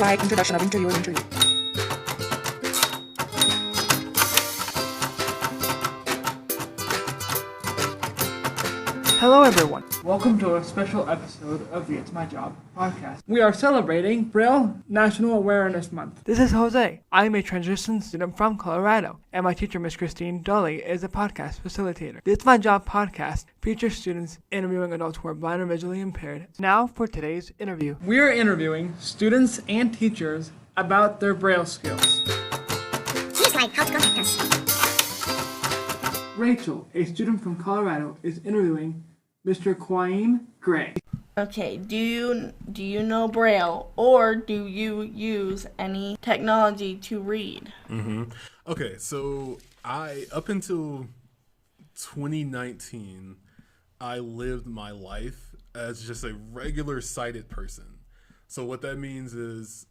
like introduction of interview. Hello everyone. Welcome to a special episode of the It's My Job podcast. We are celebrating Braille National Awareness Month. This is Jose. I am a transition student from Colorado, and my teacher, Miss Christine Dolly, is a podcast facilitator. The It's My Job podcast features students interviewing adults who are blind or visually impaired. Now for today's interview. We are interviewing students and teachers about their Braille skills. Please like how to contact us. Rachel, a student from Colorado, is interviewing Mr. Quaim Gray. Okay, do you know Braille, or do you use any technology to read? Okay, so up until 2019, I lived my life as just a regular sighted person. So what that means is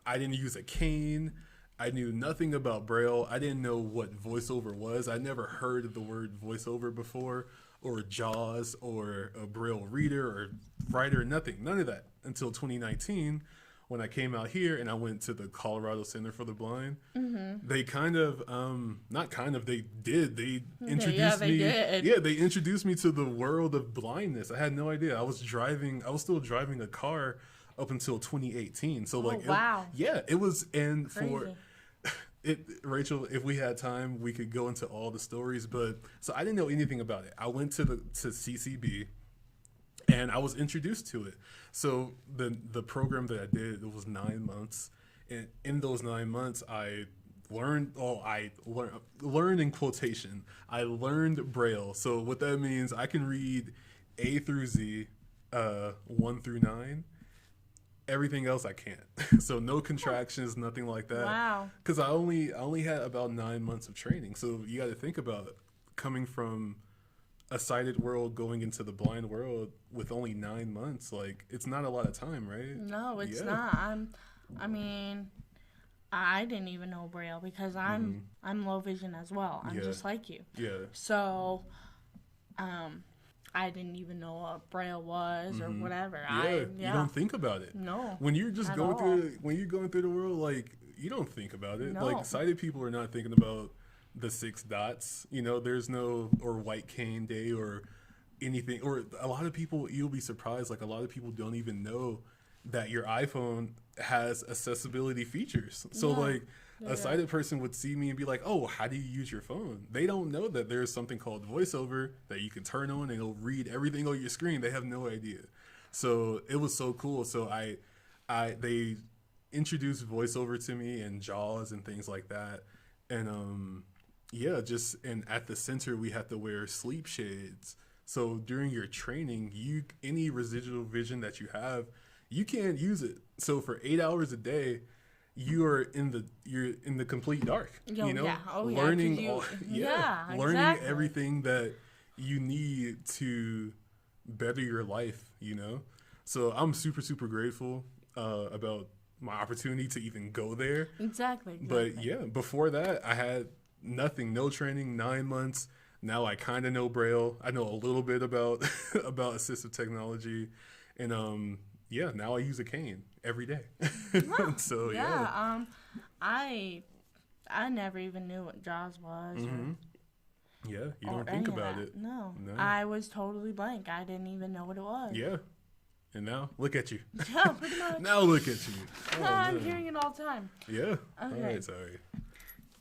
I didn't use a cane. I knew nothing about Braille. I didn't know what voiceover was. I never heard of the word voiceover before, or JAWS, or a Braille reader or writer, nothing, none of that until 2019 when I came out here and I went to the Colorado Center for the Blind. They kind of, they introduced me. Yeah, they introduced me to the world of blindness. I had no idea. I was still driving a car up until 2018. So wow. It was, and Crazy. for Rachel, if we had time, we could go into all the stories, but so I didn't know anything about it. I went to CCB and I was introduced to it. So the program that I did, it was 9 months. And in those 9 months, I learned in quotation, I learned Braille. So what that means, I can read A through Z, 1 through 9. Everything else I can't. So no contractions, nothing like that. Wow. Because I only had about 9 months of training. So you got to think about it. Coming from a sighted world going into the blind world with only 9 months, like it's not a lot of time, right? No, it's not. I didn't even know Braille because I'm low vision as well. I'm just like you. Yeah. So, I didn't even know what Braille was or whatever. You don't think about it. No. When you're just going through the world, like you don't think about it. No. Like sighted people are not thinking about the 6 dots. You know, there's no or white cane day or anything. Or a lot of people, you'll be surprised. Like a lot of people don't even know that your iPhone has accessibility features. So a sighted person would see me and be like, oh, how do you use your phone? They don't know that there's something called voiceover that you can turn on and it'll read everything on your screen. They have no idea. So it was so cool. So they introduced voiceover to me and JAWS and things like that. And and at the center we have to wear sleep shades. So during your training, any residual vision that you have, you can't use it. So for 8 hours a day, you're in the complete dark. Learning learning everything that you need to better your life. So I'm super, super grateful about my opportunity to even go there. Exactly. But before that, I had nothing, no training, 9 months. Now I kind of know Braille. I know a little bit about assistive technology, and now I use a cane every day. Wow. So I never even knew what JAWS was. You don't think about it. No, I was totally blank. I didn't even know what it was. Yeah, and now look at you. Yeah, pretty much. Now look at you. I'm hearing it all the time. Yeah. Okay. All right, sorry.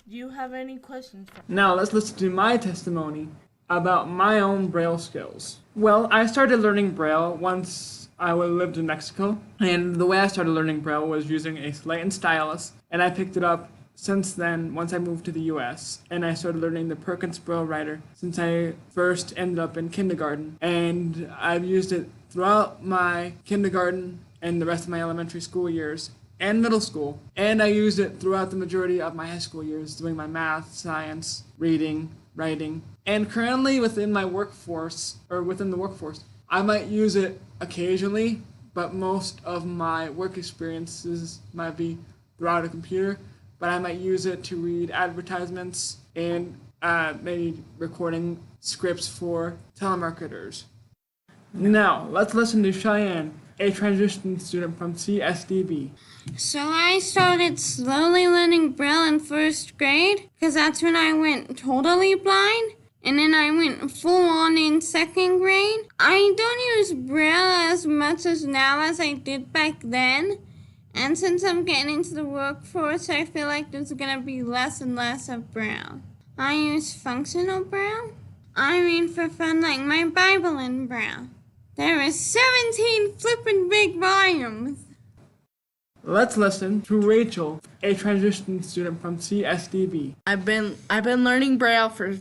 Do you have any questions for me? Now let's listen to my testimony about my own Braille skills. Well, I started learning Braille once I lived in Mexico, and the way I started learning Braille was using a slate and stylus, and I picked it up since then once I moved to the US, and I started learning the Perkins Braille writer since I first ended up in kindergarten, and I've used it throughout my kindergarten and the rest of my elementary school years and middle school, and I used it throughout the majority of my high school years doing my math, science, reading, writing, and currently within the workforce, I might use it occasionally, but most of my work experiences might be throughout a computer, but I might use it to read advertisements and maybe recording scripts for telemarketers. Now, let's listen to Cheyenne a transition student from CSDB. So I started slowly learning Braille in first grade because that's when I went totally blind. And then I went full on in second grade. I don't use Braille as much as now as I did back then. And since I'm getting into the workforce, I feel like there's going to be less and less of Braille. I use functional Braille. I read for fun like my Bible in Braille. There are 17 flippin' big volumes. Let's listen to Rachel, a transition student from CSDB. I've been learning Braille for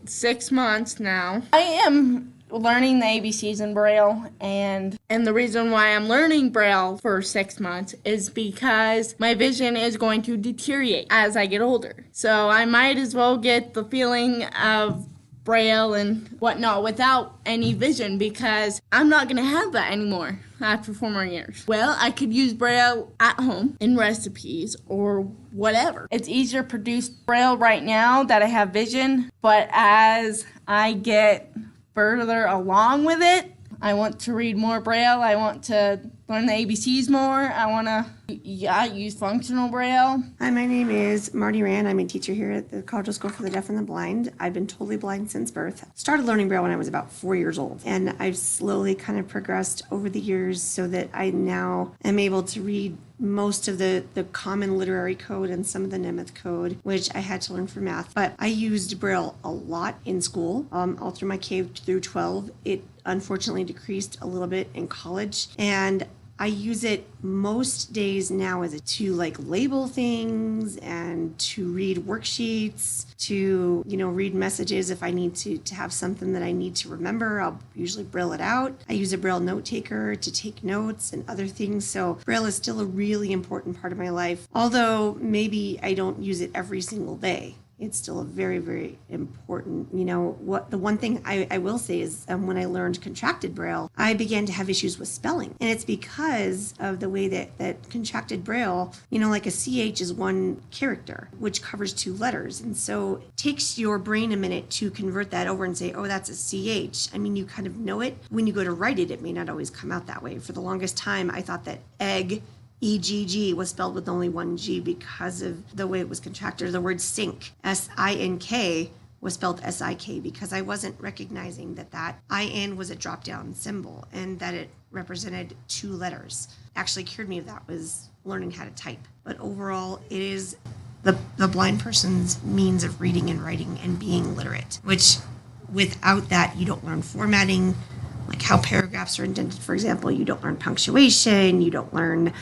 6 months now. I am learning the ABCs in Braille, and the reason why I'm learning Braille for 6 months is because my vision is going to deteriorate as I get older. So I might as well get the feeling of Braille and whatnot without any vision, because I'm not going to have that anymore after 4 more years. Well, I could use Braille at home in recipes or whatever. It's easier to produce Braille right now that I have vision, but as I get further along with it, I want to read more Braille. I want to learn the ABCs more. I want to, use functional Braille. Hi, my name is Marty Rand. I'm a teacher here at the Collegiate School for the Deaf and the Blind. I've been totally blind since birth. Started learning Braille when I was about 4 years old, and I've slowly kind of progressed over the years so that I now am able to read most of the common literary code and some of the Nemeth code, which I had to learn for math. But I used Braille a lot in school, all through my K through 12. It unfortunately decreased a little bit in college, and I use it most days now to label things and to read worksheets, to read messages. If I need to have something that I need to remember, I'll usually Braille it out. I use a Braille note taker to take notes and other things. So Braille is still a really important part of my life, although maybe I don't use it every single day. It's still a very, very important, the one thing I will say is when I learned contracted Braille, I began to have issues with spelling. And it's because of the way that contracted Braille, like a CH is one character, which covers 2 letters. And so it takes your brain a minute to convert that over and say, oh, that's a CH. I mean, you kind of know it. When you go to write it, it may not always come out that way. For the longest time, I thought that egg, EGG, was spelled with only one G because of the way it was contracted. The word sink, SINK, was spelled SIK because I wasn't recognizing that IN was a drop-down symbol and that it represented 2 letters. Actually cured me of that was learning how to type. But overall, it is the blind person's means of reading and writing and being literate, which without that, you don't learn formatting, like how paragraphs are indented, for example. You don't learn punctuation. You don't learn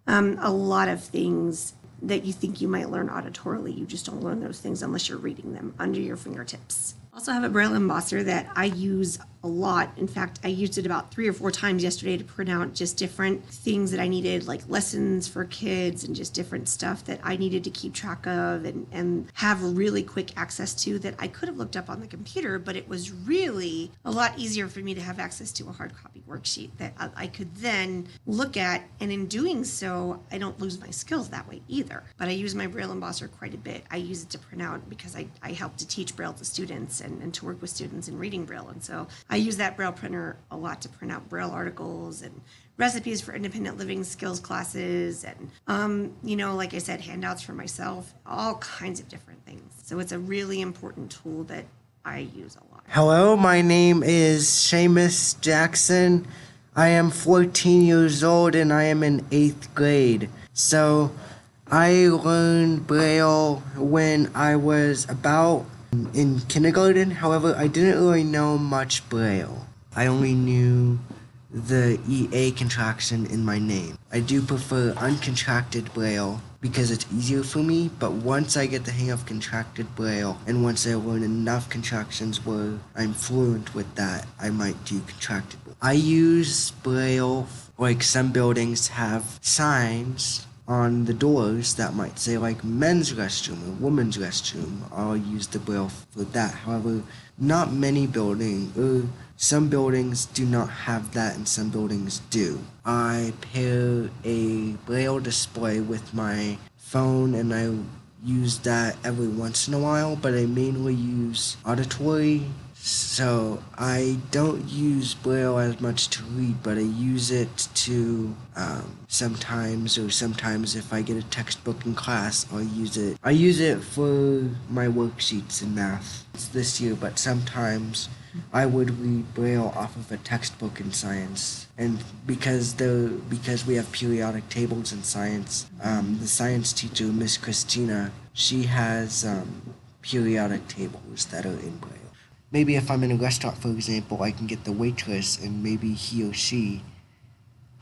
a lot of things that you think you might learn auditorily. You just don't learn those things unless you're reading them under your fingertips. I also have a Braille embosser that I use a lot. In fact, I used it about 3 or 4 times yesterday to print out just different things that I needed, like lessons for kids and just different stuff that I needed to keep track of and have really quick access to that I could have looked up on the computer, but it was really a lot easier for me to have access to a hard copy worksheet that I could then look at, and in doing so, I don't lose my skills that way either. But I use my Braille embosser quite a bit. I use it to print out because I help to teach Braille to students and to work with students in reading Braille, and so I use that Braille printer a lot to print out Braille articles and recipes for independent living skills classes and, like I said, handouts for myself, all kinds of different things. So it's a really important tool that I use a lot. Hello, my name is Seamus Jackson. I am 14 years old and I am in 8th grade. So I learned Braille when I was about in kindergarten. However, I didn't really know much Braille. I only knew the EA contraction in my name. I do prefer uncontracted Braille because it's easier for me, but once I get the hang of contracted Braille and once I learn enough contractions where I'm fluent with that, I might do contracted Braille. I use Braille, like some buildings have signs on the doors that might say like men's restroom or women's restroom. I'll use the Braille for that. However, not many buildings, or some buildings do not have that and some buildings do. I pair a Braille display with my phone and I use that every once in a while, but I mainly use auditory So I don't use Braille as much to read, but I use it to sometimes if I get a textbook in class, I'll use it. I use it for my worksheets in math. It's this year, but sometimes I would read Braille off of a textbook in science. And because we have periodic tables in science, the science teacher, Miss Christina, she has periodic tables that are in Braille. Maybe if I'm in a restaurant, for example, I can get the waitress, and maybe he or she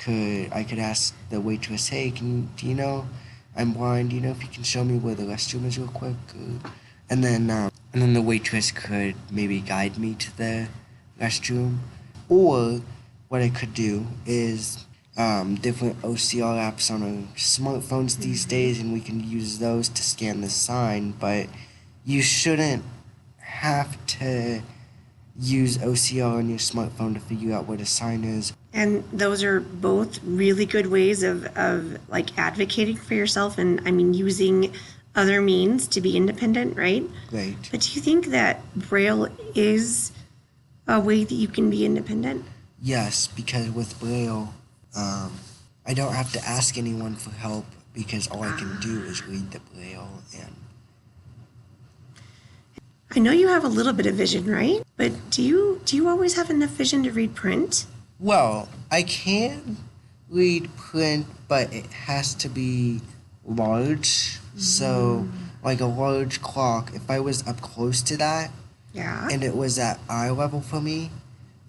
I could ask the waitress, hey, do you know, I'm blind, do you know if you can show me where the restroom is real quick? And then the waitress could maybe guide me to the restroom. Or what I could do is different OCR apps on our smartphones these days, and we can use those to scan the sign, but you shouldn't have to use OCR on your smartphone to figure out where the sign is. And those are both really good ways of like advocating for yourself and using other means to be independent, right? Right. But do you think that Braille is a way that you can be independent? Yes, because with Braille, I don't have to ask anyone for help because all I can do is read the Braille. And I know you have a little bit of vision, right? But do you always have enough vision to read print? well, I can read print, but it has to be large. So, like a large clock, if I was up close to that, Yeah. and it was at eye level for me,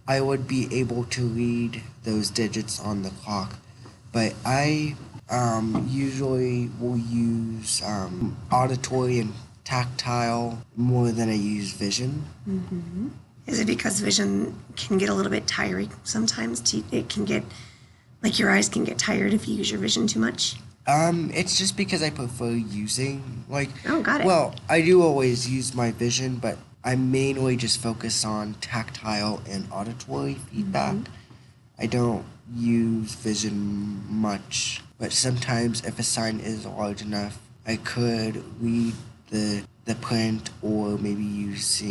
I would be able to read those digits on the clock. But I usually will use auditory and tactile more than I use vision. Is it because vision can get a little bit tiring sometimes? It can get, like your eyes can get tired if you use your vision too much? It's just because I prefer using, like... Oh, got it. Well, I do always use my vision, but I mainly just focus on tactile and auditory feedback. I don't use vision much, but sometimes if a sign is large enough, I could read the print or maybe use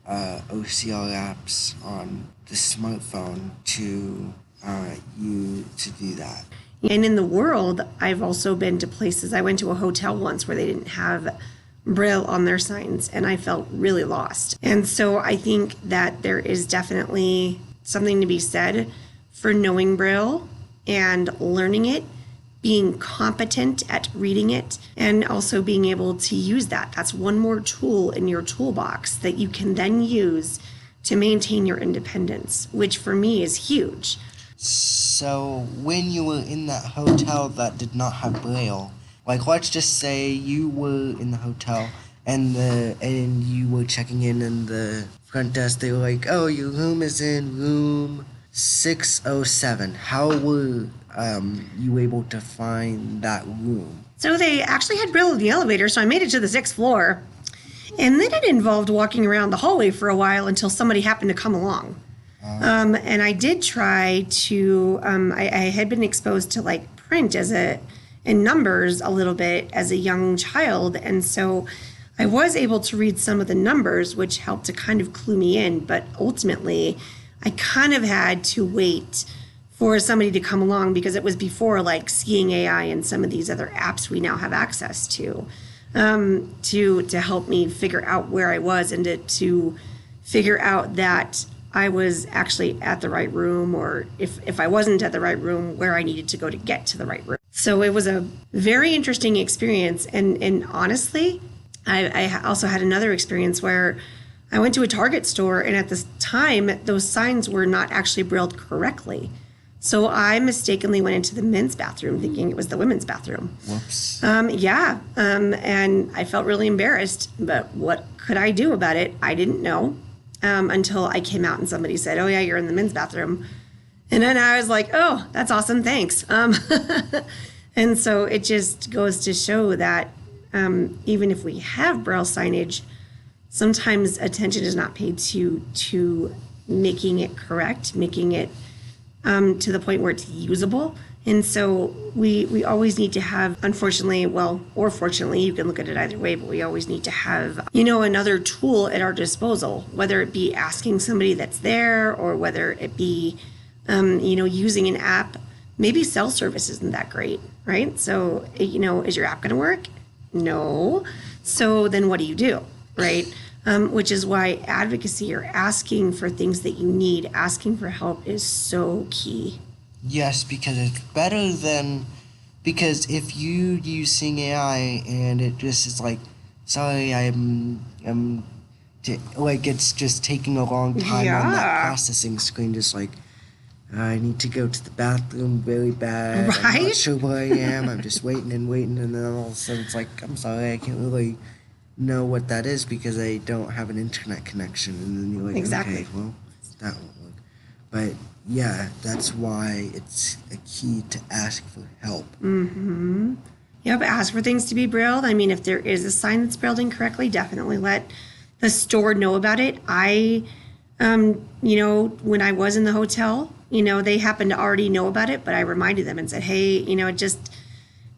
OCR apps on the smartphone to do that. And in the world, I've also been to places. I went to a hotel once where they didn't have Braille on their signs, and I felt really lost. And so I think that there is definitely something to be said for knowing Braille and learning it, being competent at reading it, and also being able to use that. That's one more tool in your toolbox that you can then use to maintain your independence, which for me is huge. So when you were in that hotel that did not have Braille, like let's just say you were in the hotel and you were checking in and the front desk, they were like, oh, your room is in room 607. How were you able to find that room? So they actually had Braille in the elevator, so I made it to the 6th floor. And then it involved walking around the hallway for a while until somebody happened to come along. And I did try to, I had been exposed to like print and numbers a little bit as a young child. And so I was able to read some of the numbers, which helped to kind of clue me in. But ultimately, I kind of had to wait for somebody to come along because it was before like Seeing AI and some of these other apps we now have access to help me figure out where I was and to figure out that I was actually at the right room, or if I wasn't at the right room, where I needed to go to get to the right room. So it was a very interesting experience. And honestly, I also had another experience where I went to a Target store, and at the time, those signs were not actually brailled correctly. So I mistakenly went into the men's bathroom thinking it was the women's bathroom. Whoops. And I felt really embarrassed, but what could I do about it? I didn't know. Until I came out and somebody said, oh yeah, you're in the men's bathroom. And then I was like, oh, that's awesome, thanks. And so it just goes to show that even if we have Braille signage, sometimes attention is not paid to making it correct, making it to the point where it's usable. And so we always need to have, unfortunately, well, or fortunately, you can look at it either way, but we always need to have, another tool at our disposal, whether it be asking somebody that's there or whether it be, using an app. Maybe cell service isn't that great, right? So, is your app going to work? No. So then what do? Right? Which is why advocacy or asking for things that you need, asking for help is so key. Yes, because it's better than, because if you use Sing AI and it just is like, sorry, it's just taking a long time on that processing screen, just like, I need to go to the bathroom really bad. Right? I'm not sure where I am. I'm just waiting, and then all of a sudden it's like, I'm sorry, I can't really know what that is because I don't have an internet connection. And then you're like, Exactly. okay, well, that won't work. But yeah, that's why it's a key to ask for help. Mm-hmm. Yep, ask for things to be brailled. I mean, if there is a sign that's brailled incorrectly, definitely let the store know about it. When I was in the hotel, they happened to already know about it, but I reminded them and said, hey,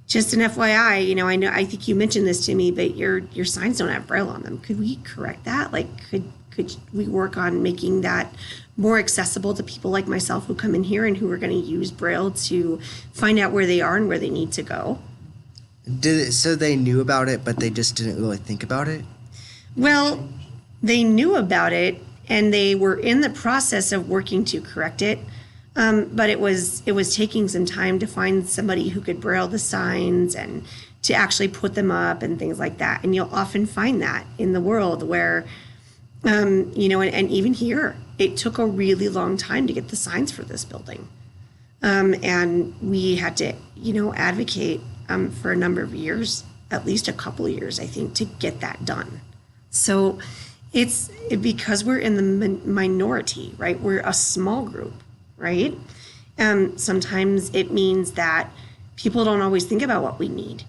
just an FYI, I think you mentioned this to me, but your signs don't have braille on them. Could we correct that? Like, could we work on making that more accessible to people like myself who come in here and who are going to use braille to find out where they are and where they need to go? So they knew about it, but they just didn't really think about it? Well, they knew about it and they were in the process of working to correct it. But it was taking some time to find somebody who could braille the signs and to actually put them up and things like that. And you'll often find that in the world where, and even here, it took a really long time to get the signs for this building. And we had to, advocate for a number of years, at least a couple of years, I think, to get that done. So it's because we're in the minority, right? We're a small group, right? Sometimes it means that people don't always think about what we need,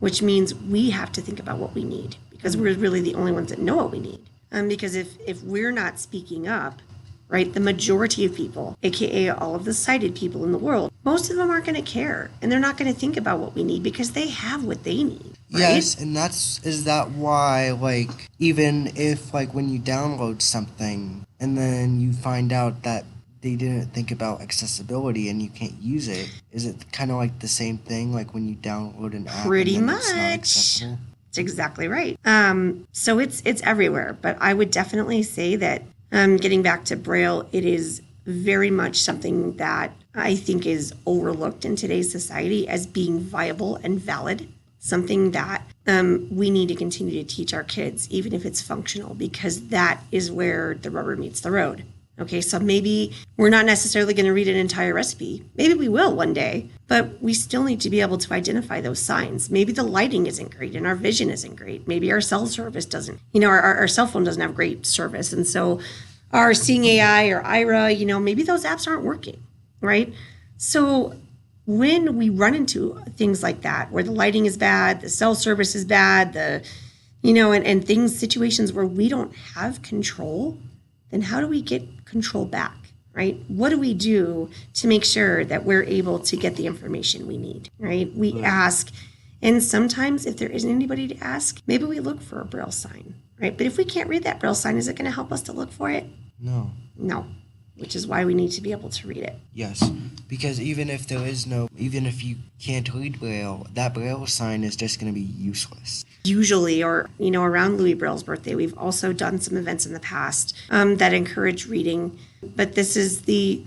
which means we have to think about what we need because we're really the only ones that know what we need. Because if we're not speaking up, right, the majority of people, aka all of the sighted people in the world, most of them aren't going to care and they're not going to think about what we need because they have what they need. Right? Yes, and is that why, like, even if, like, when you download something and then you find out that they didn't think about accessibility and you can't use it, is it kind of like the same thing, like when you download an app Pretty and then much. it's not accessible? That's exactly right. So it's everywhere, but I would definitely say that getting back to Braille, it is very much something that I think is overlooked in today's society as being viable and valid, something that we need to continue to teach our kids, even if it's functional, because that is where the rubber meets the road. Okay, so maybe we're not necessarily going to read an entire recipe. Maybe we will one day, but we still need to be able to identify those signs. Maybe the lighting isn't great and our vision isn't great. Maybe our cell service doesn't, our cell phone doesn't have great service. And so our Seeing AI or IRA, maybe those apps aren't working, right? So when we run into things like that, where the lighting is bad, the cell service is bad, and situations where we don't have control, then how do we get control back, right? What do we do to make sure that we're able to get the information we need, right? We ask, and sometimes if there isn't anybody to ask, maybe we look for a Braille sign, right? But if we can't read that Braille sign, is it going to help us to look for it? No, which is why we need to be able to read it. Yes, because even if you can't read Braille, that Braille sign is just going to be useless. Usually, or, around Louis Braille's birthday, we've also done some events in the past that encourage reading. But this is the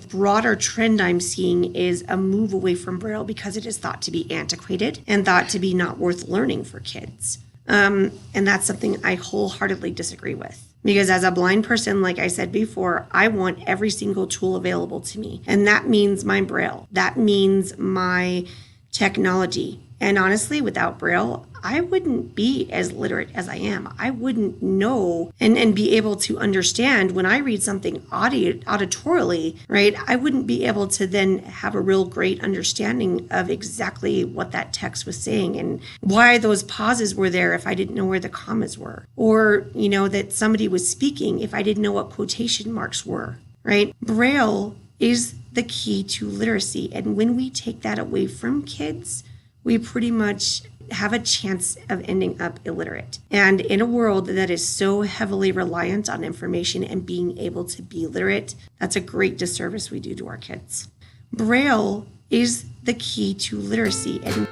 broader trend I'm seeing is a move away from Braille because it is thought to be antiquated and thought to be not worth learning for kids. And that's something I wholeheartedly disagree with. Because as a blind person, like I said before, I want every single tool available to me. And that means my Braille. That means my technology. And honestly, without Braille, I wouldn't be as literate as I am. I wouldn't know and be able to understand when I read something auditorily, right? I wouldn't be able to then have a real great understanding of exactly what that text was saying and why those pauses were there if I didn't know where the commas were. Or, that somebody was speaking if I didn't know what quotation marks were, right? Braille is the key to literacy. And when we take that away from kids, we pretty much have a chance of ending up illiterate. And in a world that is so heavily reliant on information and being able to be literate, that's a great disservice we do to our kids. Braille is the key to literacy. And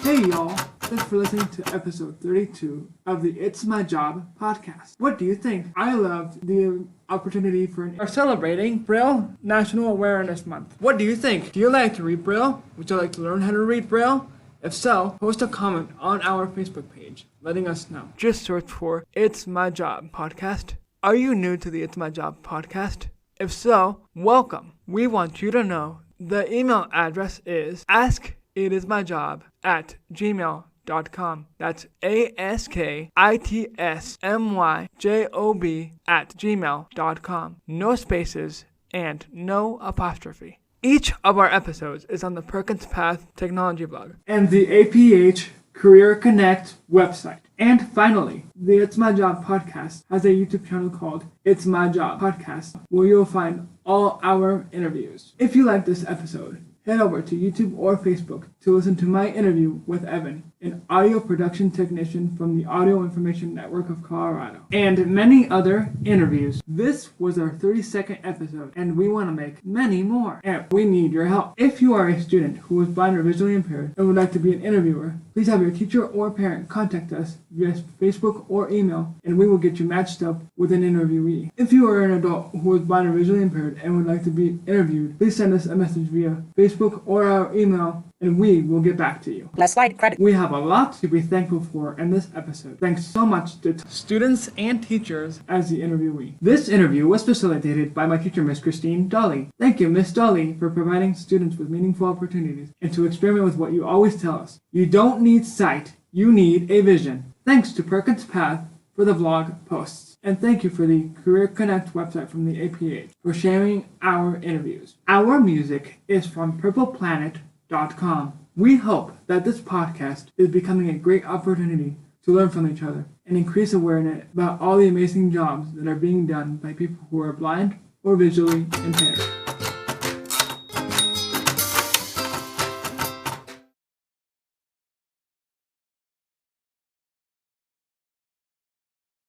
Hey y'all, thanks for listening to episode 32 of the It's My Job podcast. What do you think? I loved the opportunity for celebrating Braille National Awareness Month. What do you think? Do you like to read Braille? Would you like to learn how to read Braille? If so, post a comment on our Facebook page letting us know. Just search for It's My Job podcast. Are you new to the It's My Job podcast? If so, welcome. We want you to know the email address is askitismyjob@gmail.com. That's askitismyjob@gmail.com. No spaces and no apostrophe. Each of our episodes is on the Perkins Path Technology blog and the APH Career Connect website. And finally, the It's My Job podcast has a YouTube channel called It's My Job Podcast, where you'll find all our interviews. If you like this episode, head over to YouTube or Facebook to listen to my interview with Evan, an audio production technician from the Audio Information Network of Colorado, and many other interviews. This was our 32nd episode, and we want to make many more, and we need your help. If you are a student who is blind or visually impaired and would like to be an interviewer, please have your teacher or parent contact us via Facebook or email, and we will get you matched up with an interviewee. If you are an adult who is blind or visually impaired and would like to be interviewed, please send us a message via Facebook or our email, and we will get back to you. Last slide, credit. We have a lot to be thankful for in this episode. Thanks so much to students and teachers as the interviewee. This interview was facilitated by my teacher, Miss Christine Dolly. Thank you, Miss Dolly, for providing students with meaningful opportunities and to experiment with what you always tell us. You don't need sight, you need a vision. Thanks to Perkins Path for the vlog posts. And thank you for the Career Connect website from the APH for sharing our interviews. Our music is from purpleplanet.com. We hope that this podcast is becoming a great opportunity to learn from each other and increase awareness about all the amazing jobs that are being done by people who are blind or visually impaired.